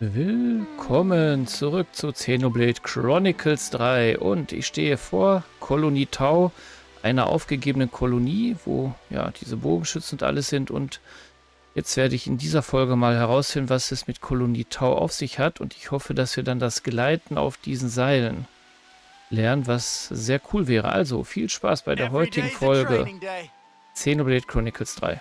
Willkommen zurück zu Xenoblade Chronicles 3 und ich stehe vor Kolonie Tau, einer aufgegebenen Kolonie, wo ja diese Bogenschützen und alles sind, und jetzt werde ich in dieser Folge mal herausfinden, was es mit Kolonie Tau auf sich hat, und ich hoffe, dass wir dann das Gleiten auf diesen Seilen lernen, was sehr cool wäre. Also viel Spaß bei der heutigen Folge Xenoblade Chronicles 3.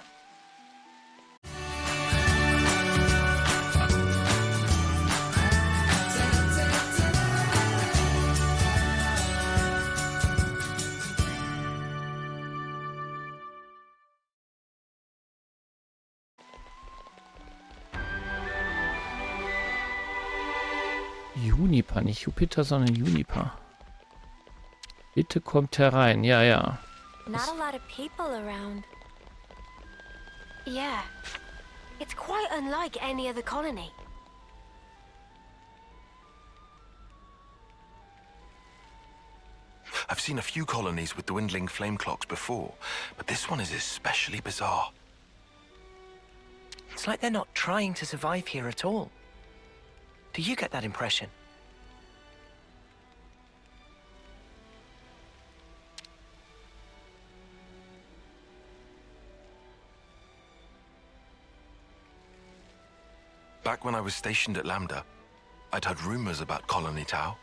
Juniper, nicht Jupiter, sondern Juniper. Bitte kommt herein. Ja, ja. Not a lot of people around. Yeah, it's quite unlike any other colony. I've seen a few colonies with dwindling flame clocks before, but this one is especially bizarre. It's like they're not trying to survive here at all. Do you get that impression? Back when I was stationed at Lambda, I'd heard rumors about Colony Tau.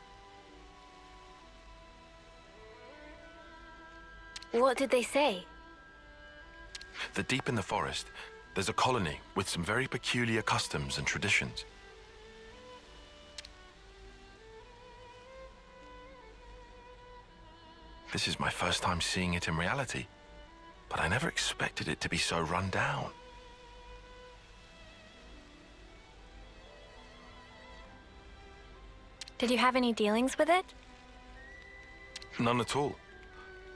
What did they say? That deep in the forest, there's a colony with some very peculiar customs and traditions. This is my first time seeing it in reality, but I never expected it to be so run down. Did you have any dealings with it? None at all.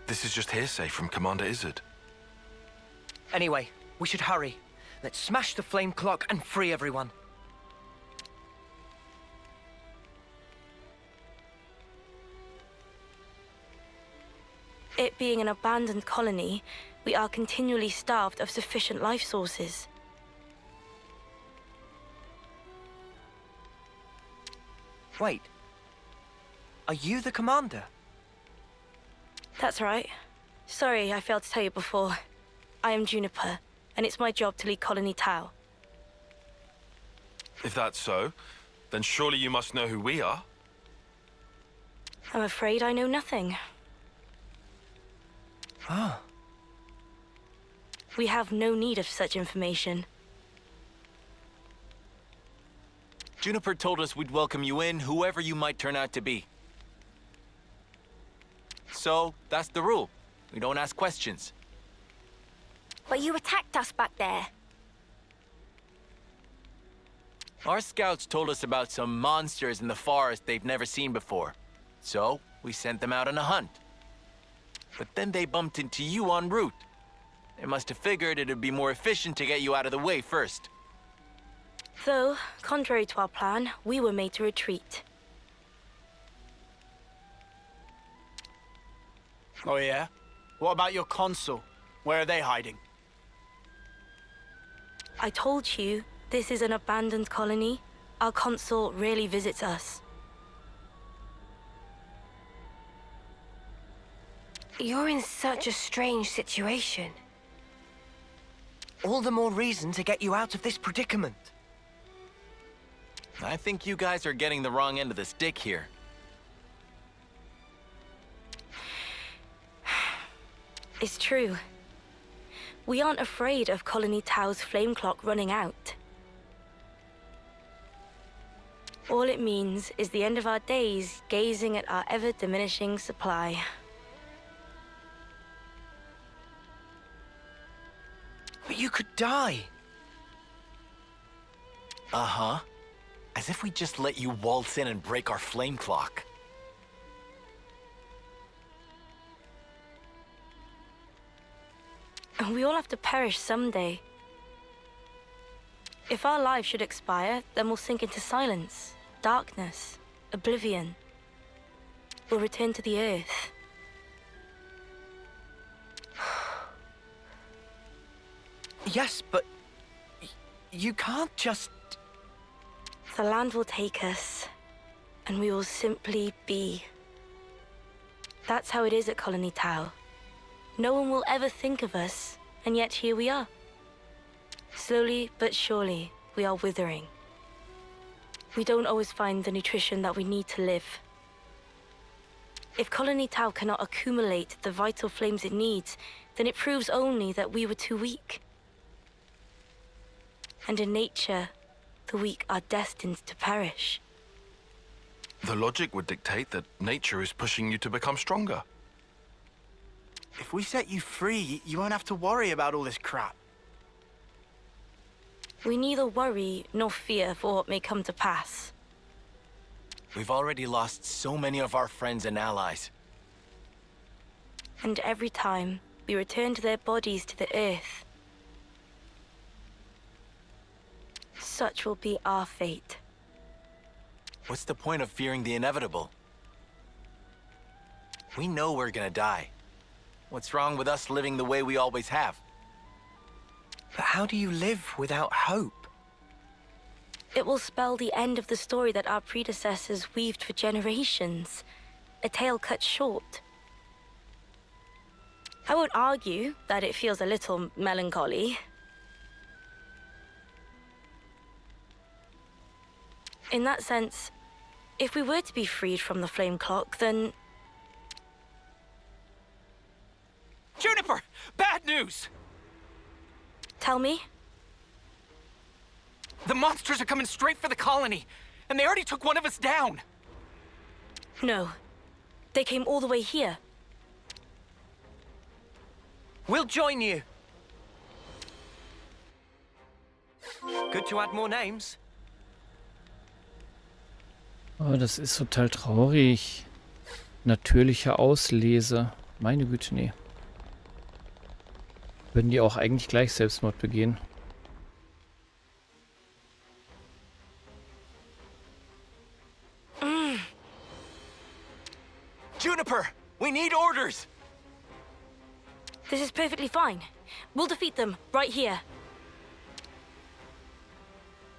This is just hearsay from Commander Izzard. Anyway, we should hurry. Let's smash the flame clock and free everyone. It being an abandoned colony, we are continually starved of sufficient life sources. Wait. Are you the commander? That's right. Sorry, I failed to tell you before. I am Juniper, and it's my job to lead Colony Tau. If that's so, then surely you must know who we are. I'm afraid I know nothing. Ah. We have no need of such information. Juniper told us we'd welcome you in, whoever you might turn out to be. So, that's the rule. We don't ask questions. But you attacked us back there. Our scouts told us about some monsters in the forest they've never seen before. So, we sent them out on a hunt. But then they bumped into you en route. They must have figured it'd be more efficient to get you out of the way first. Though, contrary to our plan, we were made to retreat. Oh yeah? What about your consul? Where are they hiding? I told you, this is an abandoned colony. Our consul rarely visits us. You're in such a strange situation. All the more reason to get you out of this predicament. I think you guys are getting the wrong end of the stick here. It's true. We aren't afraid of Colony Tau's flame clock running out. All it means is the end of our days gazing at our ever-diminishing supply. But you could die. Uh-huh. As if we just let you waltz in and break our flame clock. We all have to perish someday. If our lives should expire, then we'll sink into silence, darkness, oblivion. We'll return to the earth. Yes, but you can't just... The land will take us, and we will simply be. That's how it is at Colony Tau. No one will ever think of us, and yet here we are. Slowly but surely, we are withering. We don't always find the nutrition that we need to live. If Colony Tau cannot accumulate the vital flames it needs, then it proves only that we were too weak. And in nature, the weak are destined to perish. The logic would dictate that nature is pushing you to become stronger. If we set you free, you won't have to worry about all this crap. We neither worry nor fear for what may come to pass. We've already lost so many of our friends and allies. And every time we return their bodies to the earth, such will be our fate. What's the point of fearing the inevitable? We know we're gonna die. What's wrong with us living the way we always have? But how do you live without hope? It will spell the end of the story that our predecessors weaved for generations. A tale cut short. I won't argue that it feels a little melancholy. In that sense, if we were to be freed from the flame clock, then... Juniper! Bad news! Tell me? The monsters are coming straight for the colony, and they already took one of us down. No. They came all the way here. We'll join you. Good to add more names. Oh, das ist total traurig. Natürliche Auslese. Meine Güte, nee. Würden die auch eigentlich gleich Selbstmord begehen? Juniper, we need orders! This is perfectly fine. We'll defeat them right here.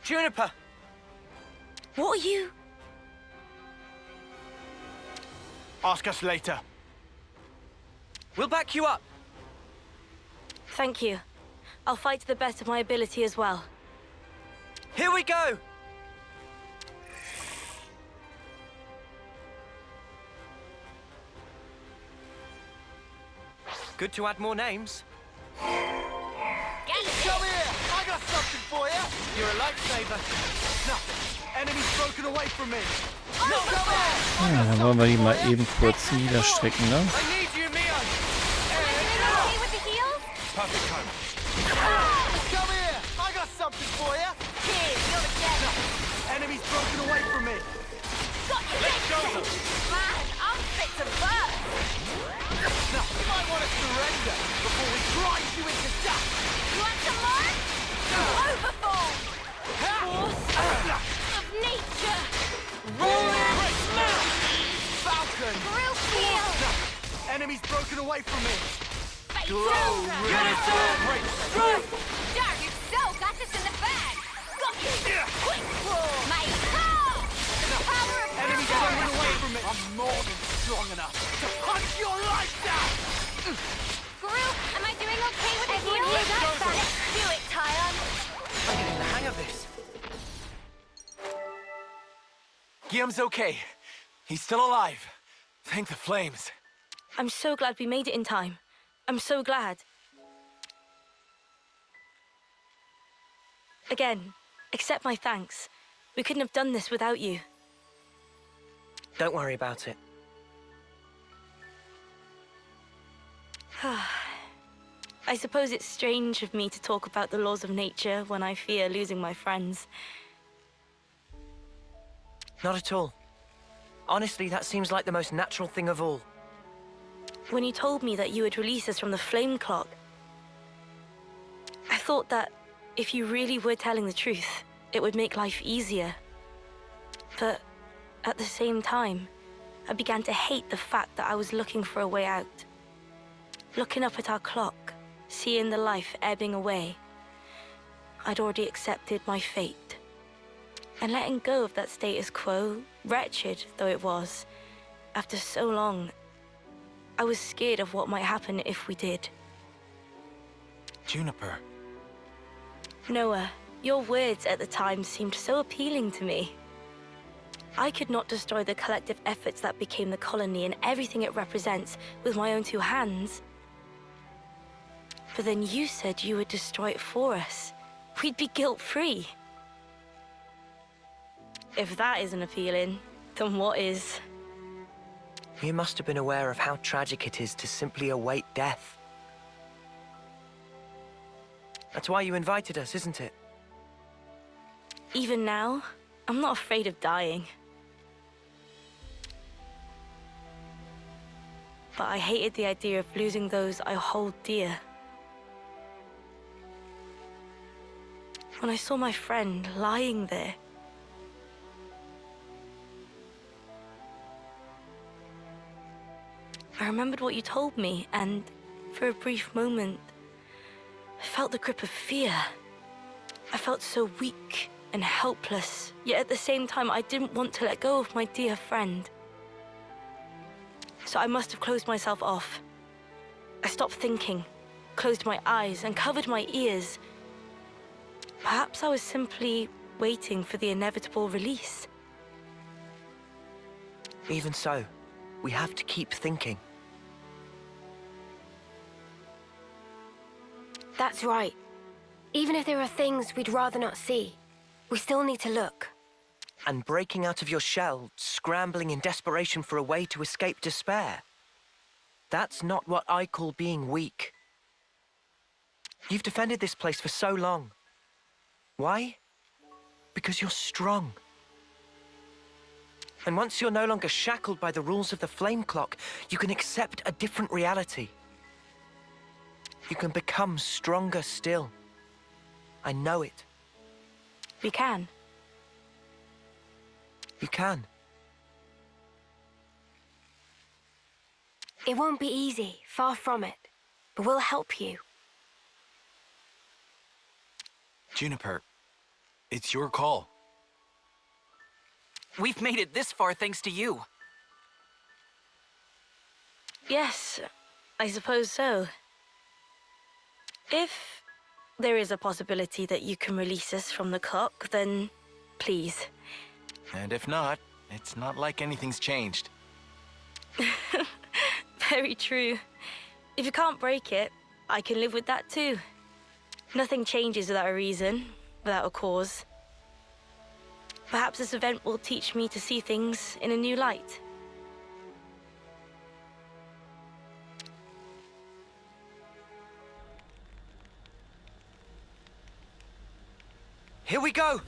Juniper! What are you? Ask us later. We'll back you up. Thank you. I'll fight to the best of my ability as well. Here we go! Good to add more names. Come here! I got something for you! You're a lifesaver. Nothing. Enemy's broken away from me. No, come here! Ja, dann wollen wir die mal eben kurz niederstrecken, ne? I need you, Mio! Okay with the heels? Perfect time. Come here! I got something for you! Here, you're the dead. Enemy's broken away from me. Got you, Let's go! Man, I'm fit to burn. Now, you might want to surrender before we grind you into dust. You want some more? Overfall. Force of nature. Rolling smash! Falcon! Grill steel. Enemy's broken away from me. Face Glow, over. Great strike! Darn, you so got this in the bag. Got you. Quick roll. My power. The power of Enemy's power. broken away from me. I'm more than strong enough to punch your lights out! Gru, am I doing okay with the heels? Let's do it, Tyon. I'm getting the hang of this. Guillaume's okay. He's still alive. Thank the flames. I'm so glad we made it in time. I'm so glad. Again, accept my thanks. We couldn't have done this without you. Don't worry about it. I suppose it's strange of me to talk about the laws of nature when I fear losing my friends. Not at all. Honestly, that seems like the most natural thing of all. When you told me that you would release us from the flame clock, I thought that if you really were telling the truth, it would make life easier. But at the same time, I began to hate the fact that I was looking for a way out. Looking up at our clock, seeing the life ebbing away, I'd already accepted my fate. And letting go of that status quo, wretched though it was, after so long, I was scared of what might happen if we did. Juniper. Noah, your words at the time seemed so appealing to me. I could not destroy the collective efforts that became the colony and everything it represents with my own two hands. But then you said you would destroy it for us. We'd be guilt-free. If that isn't appealing, then what is? You must have been aware of how tragic it is to simply await death. That's why you invited us, isn't it? Even now, I'm not afraid of dying. But I hated the idea of losing those I hold dear. When I saw my friend lying there, I remembered what you told me, and for a brief moment, I felt the grip of fear. I felt so weak and helpless, yet at the same time, I didn't want to let go of my dear friend. So I must have closed myself off. I stopped thinking, closed my eyes, and covered my ears. Perhaps I was simply waiting for the inevitable release. Even so, we have to keep thinking. That's right. Even if there are things we'd rather not see, we still need to look. And breaking out of your shell, scrambling in desperation for a way to escape despair. That's not what I call being weak. You've defended this place for so long. Why? Because you're strong. And once you're no longer shackled by the rules of the flame clock, you can accept a different reality. You can become stronger still. I know it. We can. You can. It won't be easy, far from it, but we'll help you. Juniper, it's your call. We've made it this far thanks to you. Yes, I suppose so. If there is a possibility that you can release us from the clock, then please. And if not, it's not like anything's changed. Very true. If you can't break it, I can live with that too. Nothing changes without a reason, without a cause. Perhaps this event will teach me to see things in a new light. Here we go!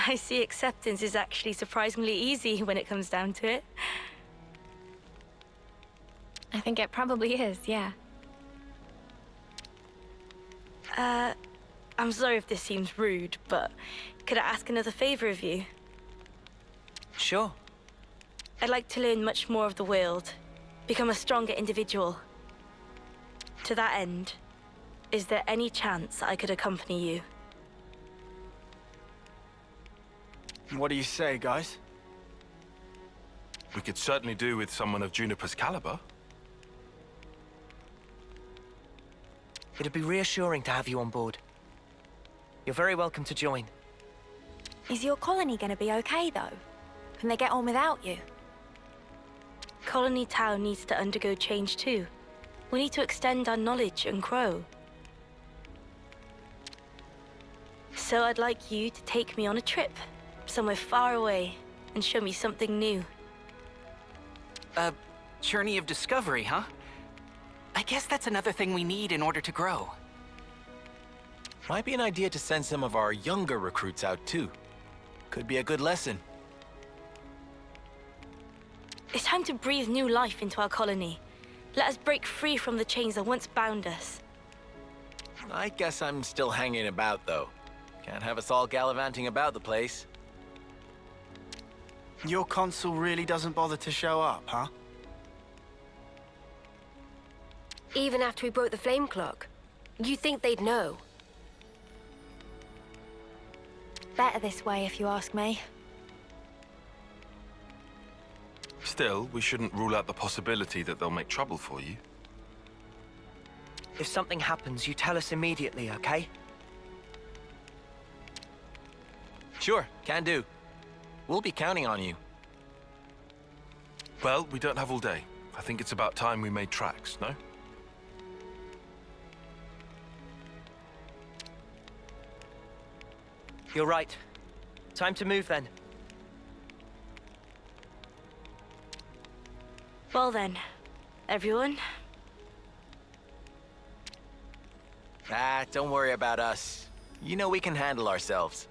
I see acceptance is actually surprisingly easy when it comes down to it. I think it probably is, yeah. I'm sorry if this seems rude, but could I ask another favor of you? Sure. I'd like to learn much more of the world, become a stronger individual. To that end, is there any chance I could accompany you? What do you say, guys? We could certainly do with someone of Juniper's caliber. It'd be reassuring to have you on board. You're very welcome to join. Is your colony gonna be okay, though? Can they get on without you? Colony Tau needs to undergo change too. We need to extend our knowledge and grow. So I'd like you to take me on a trip, somewhere far away, and show me something new. A journey of discovery, huh? I guess that's another thing we need in order to grow. Might be an idea to send some of our younger recruits out too. Could be a good lesson. It's time to breathe new life into our colony. Let us break free from the chains that once bound us. I guess I'm still hanging about, though. Can't have us all gallivanting about the place. Your consul really doesn't bother to show up, huh? Even after we broke the flame clock, you think they'd know? Better this way, if you ask me. Still, we shouldn't rule out the possibility that they'll make trouble for you. If something happens, you tell us immediately, okay? Sure, can do. We'll be counting on you. Well, we don't have all day. I think it's about time we made tracks, no? You're right. Time to move then. Well then, everyone. Ah, don't worry about us. You know we can handle ourselves.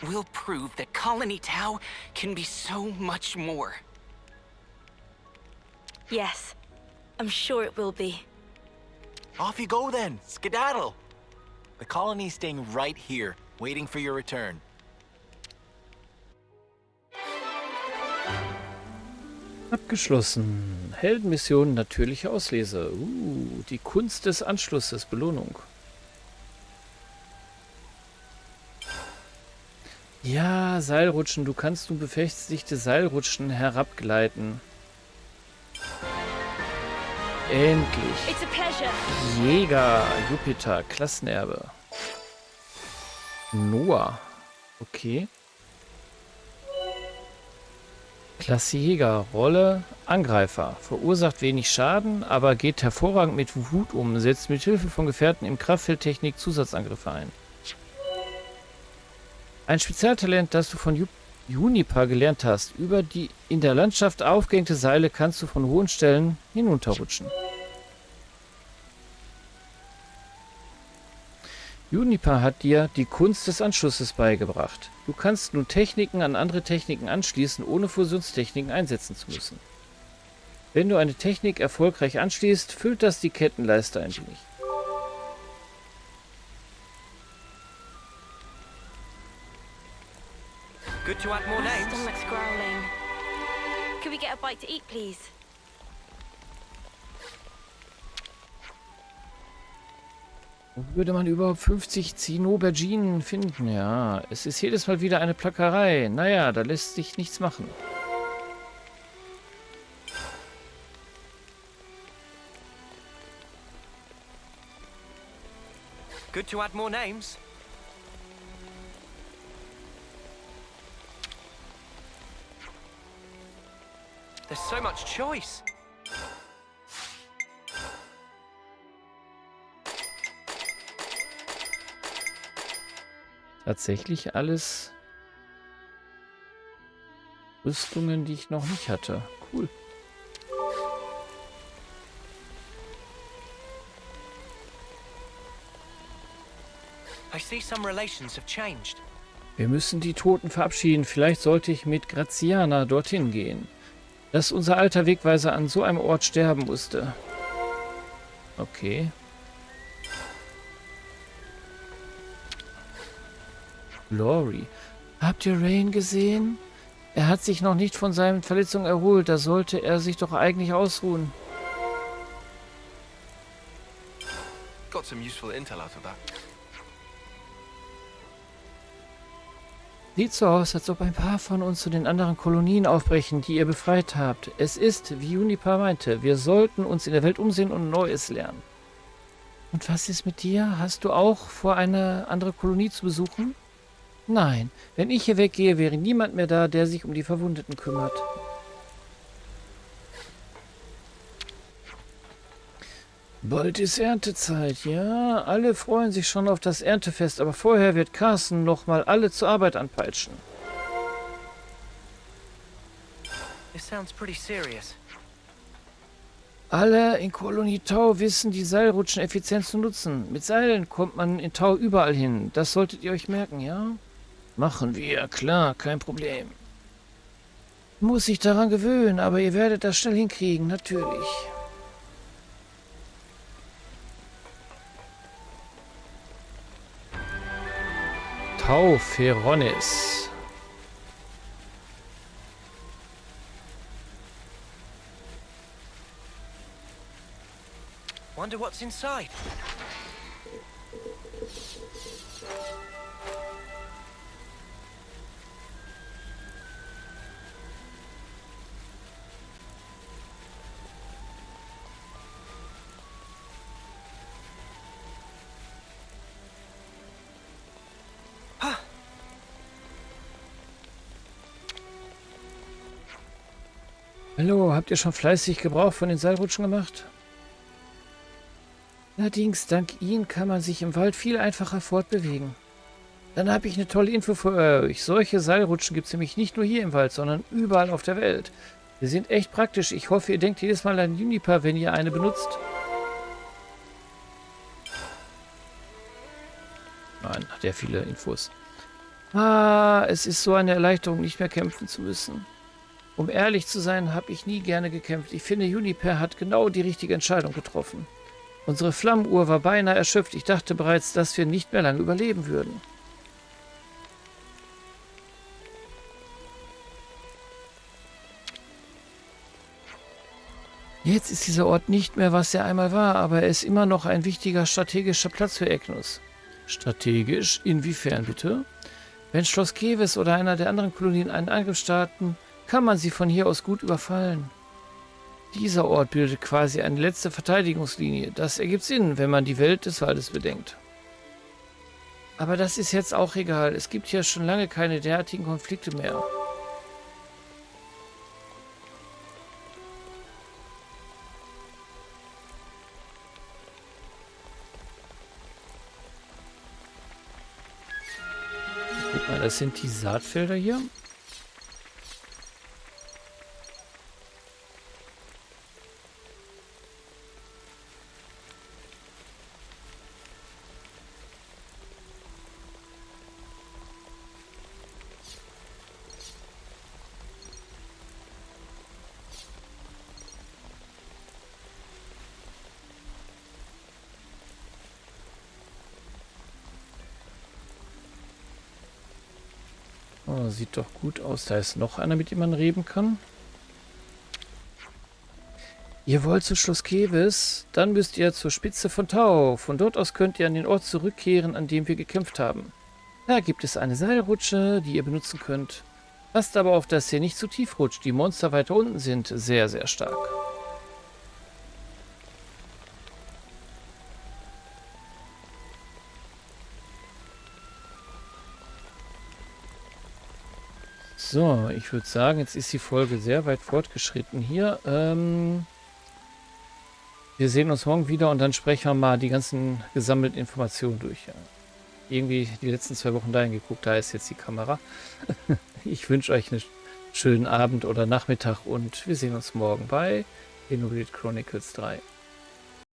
We'll prove that Colony Tau can be so much more. Yes, I'm sure it will be. Off you go then, skedaddle. The colony's staying right here, waiting for your return. Abgeschlossen. Heldenmission, natürliche Auslese. Die Kunst des Anschlusses, Belohnung. Ja, Seilrutschen. Du kannst nun befestigte Seilrutschen herabgleiten. Endlich. It's a pleasure. Jäger, Jupiter, Klassenerbe. Noah. Okay. Klasse Jäger, Rolle, Angreifer. Verursacht wenig Schaden, aber geht hervorragend mit Wut um. Setzt mit Hilfe von Gefährten im Kraftfeldtechnik Zusatzangriffe ein. Ein Spezialtalent, das du von Juniper gelernt hast. Über die in der Landschaft aufgehängte Seile kannst du von hohen Stellen hinunterrutschen. Juniper hat dir die Kunst des Anschlusses beigebracht. Du kannst nun Techniken an andere Techniken anschließen, ohne Fusionstechniken einsetzen zu müssen. Wenn du eine Technik erfolgreich anschließt, füllt das die Kettenleiste ein wenig. Good to add more My names. stomach's growling. Could we get a bite to eat, please? Wo würde man überhaupt 50 Zinnoberginen finden? Ja, es ist jedes Mal wieder eine Plackerei. Naja, da lässt sich nichts machen. Good to add more names. There's so much choice. Tatsächlich alles Rüstungen, die ich noch nicht hatte. Cool. I see some relations have changed. Wir müssen die Toten verabschieden. Vielleicht sollte ich mit Graziana dorthin gehen. Dass unser alter Wegweiser an so einem Ort sterben musste. Okay. Glory. Habt ihr Rain gesehen? Er hat sich noch nicht von seinen Verletzungen erholt. Da sollte er sich doch eigentlich ausruhen. Got some useful intel out of that. Sieht so aus, als ob ein paar von uns zu den anderen Kolonien aufbrechen, die ihr befreit habt. Es ist, wie Juniper meinte, wir sollten uns in der Welt umsehen und Neues lernen. Und was ist mit dir? Hast du auch vor, eine andere Kolonie zu besuchen? Nein, wenn ich hier weggehe, wäre niemand mehr da, der sich um die Verwundeten kümmert. Bald ist Erntezeit, ja. Alle freuen sich schon auf das Erntefest, aber vorher wird Carson nochmal alle zur Arbeit anpeitschen. This sounds pretty serious. Alle in Kolonie Tau wissen, die Seilrutschen effizient zu nutzen. Mit Seilen kommt man in Tau überall hin. Das solltet ihr euch merken, ja? Machen wir, klar, kein Problem. Muss sich daran gewöhnen, aber ihr werdet das schnell hinkriegen, natürlich. Tau Feronis. Wonder what's inside. Hallo, habt ihr schon fleißig Gebrauch von den Seilrutschen gemacht? Allerdings, dank ihnen kann man sich im Wald viel einfacher fortbewegen. Dann habe ich eine tolle Info für euch. Solche Seilrutschen gibt es nämlich nicht nur hier im Wald, sondern überall auf der Welt. Sie sind echt praktisch. Ich hoffe, ihr denkt jedes Mal an Juniper, wenn ihr eine benutzt. Nein, hat ja viele Infos. Es ist so eine Erleichterung, nicht mehr kämpfen zu müssen. Um ehrlich zu sein, habe ich nie gerne gekämpft. Ich finde, Juniper hat genau die richtige Entscheidung getroffen. Unsere Flammenuhr war beinahe erschöpft. Ich dachte bereits, dass wir nicht mehr lange überleben würden. Jetzt ist dieser Ort nicht mehr, was er einmal war, aber er ist immer noch ein wichtiger strategischer Platz für Eknus. Strategisch? Inwiefern bitte? Wenn Schloss Keves oder einer der anderen Kolonien einen Angriff starten, kann man sie von hier aus gut überfallen. Dieser Ort bildet quasi eine letzte Verteidigungslinie. Das ergibt Sinn, wenn man die Welt des Waldes bedenkt. Aber das ist jetzt auch egal. Es gibt hier schon lange keine derartigen Konflikte mehr. Guck mal, das sind die Saatfelder hier. Oh, sieht doch gut aus. Da ist noch einer, mit dem man reden kann. Ihr wollt zu Schloss Keves? Dann müsst ihr zur Spitze von Tau. Von dort aus könnt ihr an den Ort zurückkehren, an dem wir gekämpft haben. Da gibt es eine Seilrutsche, die ihr benutzen könnt. Passt aber auf, dass ihr nicht zu tief rutscht. Die Monster weiter unten sind sehr, sehr stark. So, ich würde sagen, jetzt ist die Folge sehr weit fortgeschritten hier. Wir sehen uns morgen wieder und dann sprechen wir mal die ganzen gesammelten Informationen durch. Ja. Irgendwie die letzten 2 Wochen dahin geguckt, da ist jetzt die Kamera. Ich wünsche euch einen schönen Abend oder Nachmittag und wir sehen uns morgen bei Xenoblade Chronicles 3.